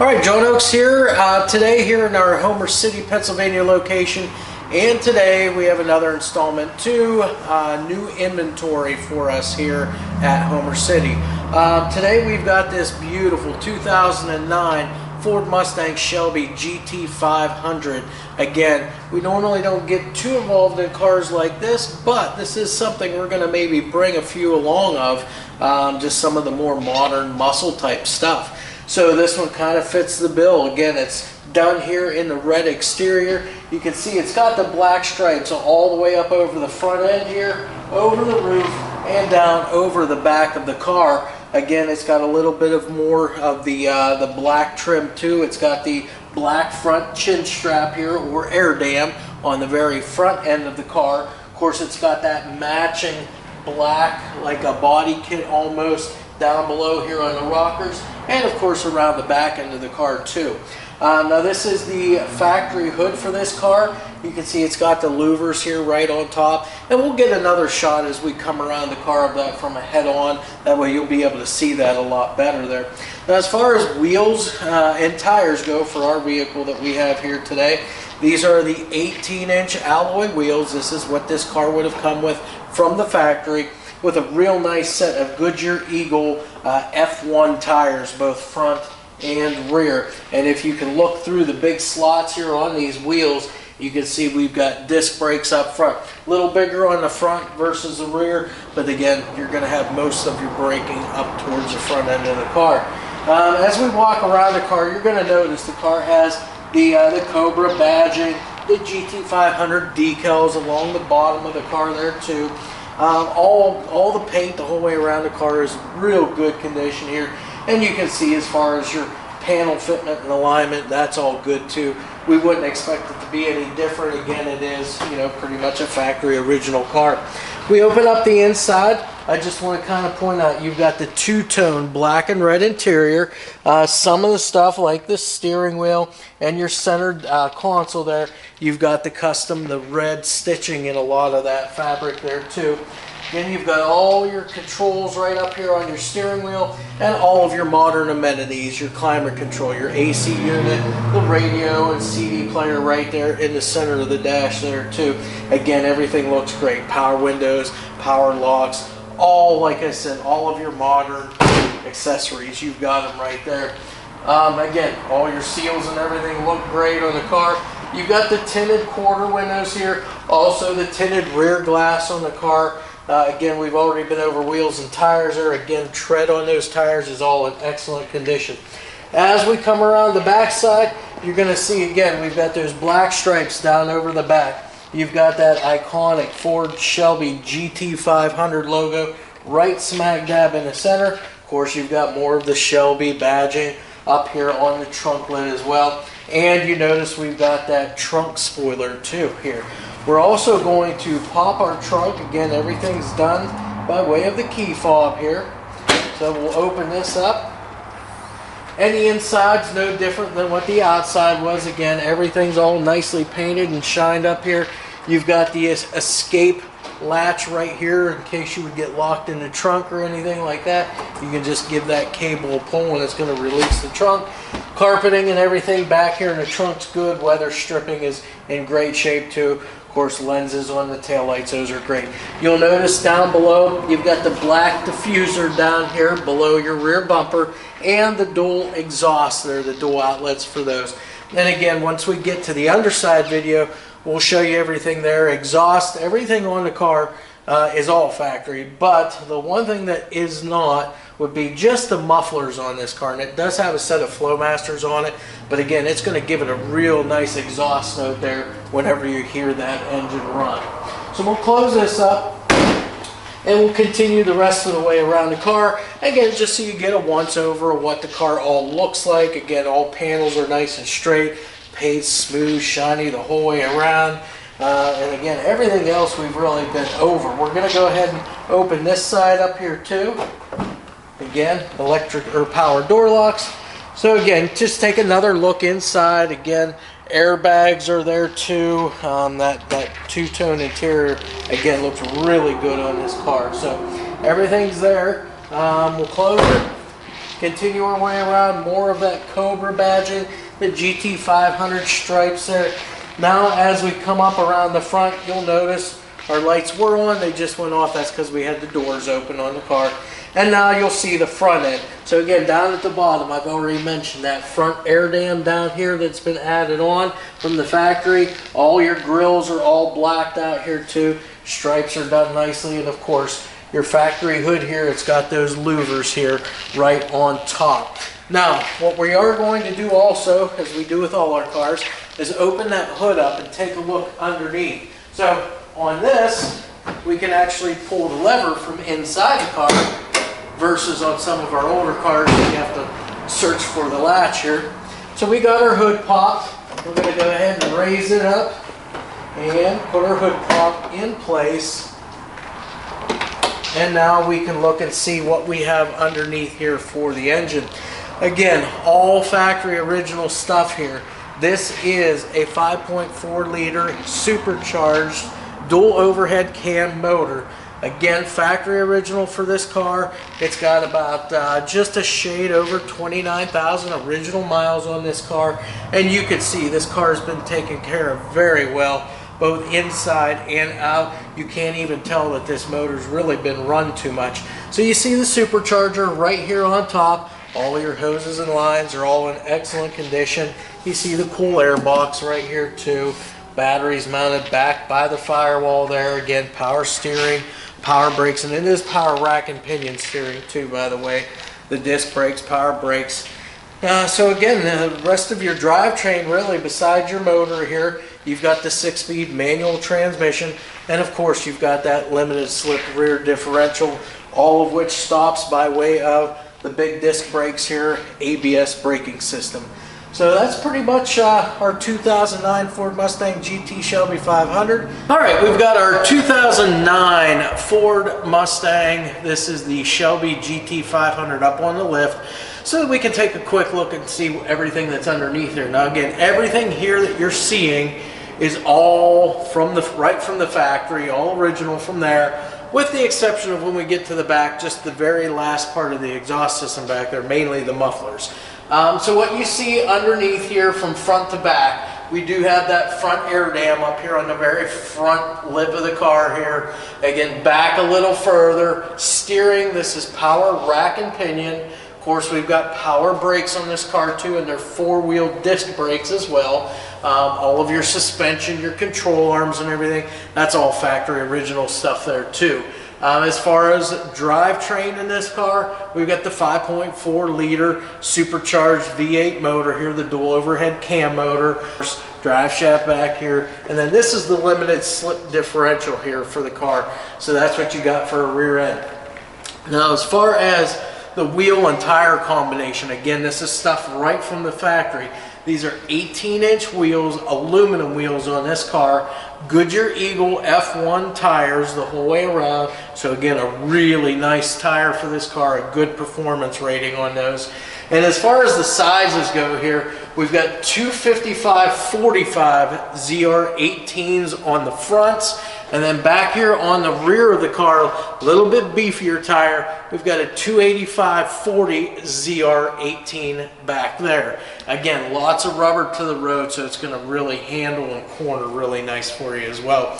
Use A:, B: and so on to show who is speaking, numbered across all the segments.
A: Alright, John Oaks here, today here in our Homer City, Pennsylvania location, and today we have another installment to new inventory for us here at Homer City. Today we've got this beautiful 2009 Ford Mustang Shelby Gt500. Again, we normally don't get too involved in cars like this, but this is something we're going to maybe bring a few along of, just some of the more modern muscle type stuff. So this one kind of fits the bill. Again, it's done here in the red exterior. You can see it's got the black stripes all the way up over the front end here, over the roof, and down over the back of the car. Again, it's got a little bit of more of the black trim too. It's got the black front chin strap here, or air dam, on the very front end of the car. Of course, it's got that matching black, like a body kit almost, down below here on the rockers, and of course around the back end of the car too. Now this is the factory hood for this car. You can see it's got the louvers here right on top, and we'll get another shot as we come around the car of that from a head on. That way you'll be able to see that a lot better there. Now as far as wheels and tires go for our vehicle that we have here today, these are the 18-inch alloy wheels. This is what this car would have come with from the factory, with a real nice set of Goodyear Eagle F1 tires, both front and rear. And if you can look through the big slots here on these wheels, you can see we've got disc brakes up front. A little bigger on the front versus the rear, but again, you're going to have most of your braking up towards the front end of the car. As we walk around the car, you're going to notice the car has the Cobra badging, the GT500 decals along the bottom of the car there too. All the paint the whole way around the car is real good condition here, and you can see as far as your panel fitment and alignment, that's all good too. We wouldn't expect it to be any different. Again, it is, you know, pretty much a factory original car. We open up the inside. I just want to kind of point out you've got the two-tone black and red interior. Some of the stuff like the steering wheel and your centered console there, you've got the red stitching in a lot of that fabric there too. Then you've got all your controls right up here on your steering wheel, and all of your modern amenities, your climate control, your AC unit, the radio and CD player right there in the center of the dash there too. Again, everything looks great. Power windows, power locks, all, like I said, all of your modern accessories, you've got them right there. Again, all your seals and everything look great on the car. You've got the tinted quarter windows here, also the tinted rear glass on the car. Again, we've already been over wheels and tires there. Again, tread on those tires is all in excellent condition. As we come around the back side, you're going to see again, we've got those black stripes down over the back. You've got that iconic Ford Shelby GT500 logo right smack dab in the center. Of course, you've got more of the Shelby badging up here on the trunk lid as well. And you notice we've got that trunk spoiler too here. We're also going to pop our trunk. Again, everything's done by way of the key fob here. So we'll open this up. And the inside's no different than what the outside was. Again, everything's all nicely painted and shined up here. You've got the escape latch right here in case you would get locked in the trunk or anything like that. You can just give that cable a pull and it's going to release the trunk. Carpeting and everything back here in the trunk's good. Weather stripping is in great shape too. Of course, lenses on the taillights, those are great. You'll notice down below, you've got the black diffuser down here below your rear bumper, and the dual exhaust there, the dual outlets for those. And again, once we get to the underside video, we'll show you everything there. Exhaust, everything on the car is all factory, but the one thing that is not would be just the mufflers on this car. And it does have a set of Flowmasters on it, but again, it's going to give it a real nice exhaust note there whenever you hear that engine run. So we'll close this up and we'll continue the rest of the way around the car. Again, just so you get a once over of what the car all looks like. Again, all panels are nice and straight, paint smooth, shiny the whole way around. And again, everything else we've really been over. We're going to go ahead and open this side up here too. Again, electric or power door locks. So again, just take another look inside. Again, airbags are there too. That two-tone interior again looks really good on this car. So everything's there. We'll close it. Continue our way around, more of that Cobra badging, the GT500 stripes there. Now as we come up around the front, you'll notice our lights were on, they just went off. That's because we had the doors open on the car. And now you'll see the front end. So again, down at the bottom, I've already mentioned that front air dam down here that's been added on from the factory. All your grills are all blacked out here too. Stripes are done nicely, and of course, your factory hood here, it's got those louvers here right on top. Now, what we are going to do also, as we do with all our cars, is open that hood up and take a look underneath. So on this, we can actually pull the lever from inside the car versus on some of our older cars you have to search for the latch here. So we got our hood popped. We're going to go ahead and raise it up and put our hood pop in place. And now we can look and see what we have underneath here for the engine. Again, all factory original stuff here. This is a 5.4 liter supercharged dual overhead cam motor. Again, factory original for this car. It's got about just a shade over 29,000 original miles on this car. And you can see this car has been taken care of very well, both inside and out. You can't even tell that this motor's really been run too much. So you see the supercharger right here on top. All your hoses and lines are all in excellent condition. You see the cool air box right here too. Batteries mounted back by the firewall there. Again, power steering, power brakes, and it is power rack and pinion steering too, by the way. The disc brakes, power brakes. So again, the rest of your drivetrain really, besides your motor here, you've got the 6-speed manual transmission, and of course you've got that limited slip rear differential, all of which stops by way of the big disc brakes here, ABS braking system. So that's pretty much our 2009 Ford Mustang GT Shelby 500. All right, we've got our 2009 Ford Mustang. This is the Shelby GT500 up on the lift, so that we can take a quick look and see everything that's underneath here. Now again, everything here that you're seeing is all from right from the factory, all original from there, with the exception of when we get to the back, just the very last part of the exhaust system back there, mainly the mufflers. So what you see underneath here from front to back, we do have that front air dam up here on the very front lip of the car here. Again, back a little further. Steering, this is power rack and pinion. Of course, we've got power brakes on this car too, and they're 4-wheel disc brakes as well. All of your suspension, your control arms and everything, that's all factory original stuff there too. As far as drivetrain in this car, we've got the 5.4 liter supercharged V8 motor here, the dual overhead cam motor, drive shaft back here, and then this is the limited slip differential here for the car. So that's what you got for a rear end. Now as far as the wheel and tire combination, again, this is stuff right from the factory. These are 18-inch wheels, aluminum wheels on this car. Goodyear Eagle F1 tires the whole way around. So again, a really nice tire for this car, a good performance rating on those. And as far as the sizes go here, we've got two 55/45 ZR18s on the fronts, and then back here on the rear of the car, a little bit beefier tire, we've got a 285/40 ZR18 back there. Again, lots of rubber to the road, so it's going to really handle and corner really nice for you as well.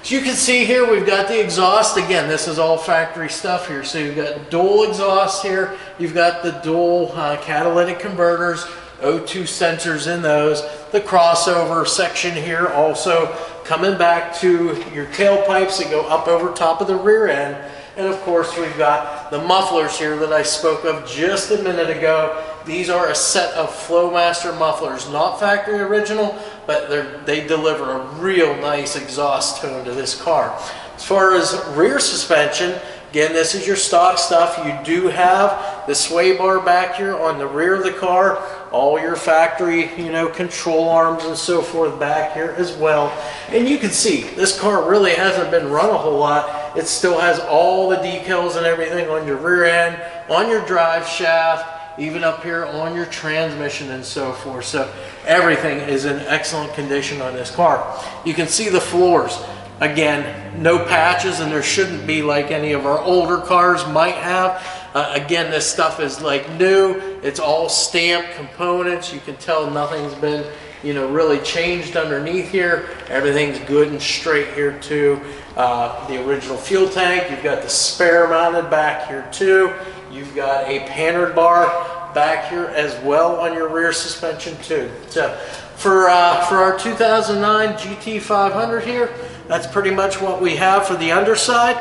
A: As you can see here, we've got the exhaust. Again, this is all factory stuff here. So you've got dual exhaust here. You've got the dual catalytic converters, O2 sensors in those. The crossover section here also coming back to your tailpipes that go up over top of the rear end. And of course, we've got the mufflers here that I spoke of just a minute ago. These are a set of Flowmaster mufflers, not factory original, but they deliver a real nice exhaust tone to this car. As far as rear suspension, again, this is your stock stuff. You do have the sway bar back here on the rear of the car, all your factory, control arms and so forth back here as well. And you can see this car really hasn't been run a whole lot. It still has all the decals and everything on your rear end, on your drive shaft, even up here on your transmission and so forth. So everything is in excellent condition on this car. You can see the floors. Again, no patches, and there shouldn't be like any of our older cars might have. Again, this stuff is like new. It's all stamped components. You can tell nothing's been, you know, really changed underneath here. Everything's good and straight here too. The original fuel tank. You've got the spare mounted back here too. You've got a panhard bar back here as well on your rear suspension too. So for our 2009 GT500 here, that's pretty much what we have for the underside.